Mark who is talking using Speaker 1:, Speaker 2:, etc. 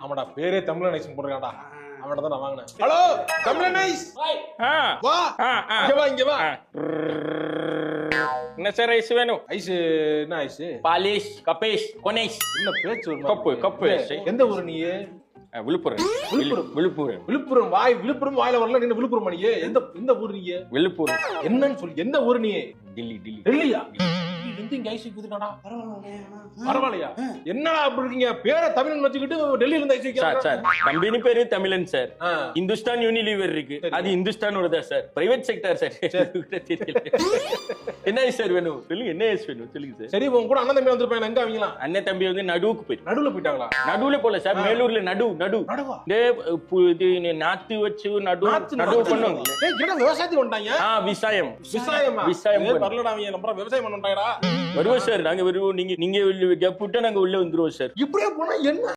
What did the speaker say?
Speaker 1: ஆமாடா பேரே தமிழன் ஐஸ் போடுறாடா. அவன்கிட்ட தான் நான் வாங்கினேன். ஹலோ தமிழன் ஐஸ் வா இங்க வா.
Speaker 2: என்ன சார் ஐஸ் வேணும்?
Speaker 1: ஐஸ் என்ன ஐஸ்?
Speaker 2: பாலிஷ் கபேஷ் கொனேஷ்
Speaker 1: என்ன பேச்சு ஒரு
Speaker 2: கப்பு கப்பு.
Speaker 1: எந்த ஊரு நீ?
Speaker 2: விழுப்புரம்.
Speaker 1: விழுப்புரம்
Speaker 2: விழுப்புரம்
Speaker 1: விழுப்புரம் விழுப்புரம் வாயில வரல. நீ விழுப்புரம் நீ எந்த ஊரு நீங்க?
Speaker 2: விழுப்புரம்.
Speaker 1: என்னன்னு சொல்லி எந்த ஊரு நீ?
Speaker 2: டில்லி டில்லி.
Speaker 1: டெல்லியா? இங்க ஐஸ் இருக்குதுடா. பரவாயில்லையா? என்னடா அப்படி இருக்கீங்க? பேரை தமிழன் வச்சுக்கிட்டு டெல்லியில இருந்து ஐஸ்
Speaker 2: சார்
Speaker 1: வைக்கிறாங்க.
Speaker 2: சார் கம்பெனி பேரு தமிழன் சார். இந்துஸ்தான் யூனிலிவர் இருக்கு, அது இந்துஸ்தானோட சார், பிரைவேட் செக்டர் சார். என்ன ஐஸ் சார் வேணும் சொல்லுங்க. என்ன ஐஸ் வேணும் சொல்லுங்க சார்.
Speaker 1: சரி உங்க கூட அண்ணன் தம்பி வந்திருப்பாங்க. எங்க அவங்களா?
Speaker 2: அண்ணன் தம்பி வந்து நடுவுக்கு போயிட்டு.
Speaker 1: நடுவுல போயிட்டாங்களா?
Speaker 2: நடுவுல போல சார், மேலூர்ல நடு நடு
Speaker 1: நடுவா?
Speaker 2: நாத்து வச்சு நடு நடுவு பண்ணுவாங்க.
Speaker 1: ஏய் விவசாயத்துக்கு வந்துட்டாங்க.
Speaker 2: விவசாயம்
Speaker 1: விவசாயமா?
Speaker 2: விவசாயம்
Speaker 1: வரலடா அவங்க நம்ம விவசாயம் பண்ண வந்துட்டாங்கடா.
Speaker 2: வருவோம் சார். நாங்க வருவோம். நீங்க கேப் விட்டா நாங்க உள்ள வந்துருவோம் சார்.
Speaker 1: இப்படியே போனா என்ன?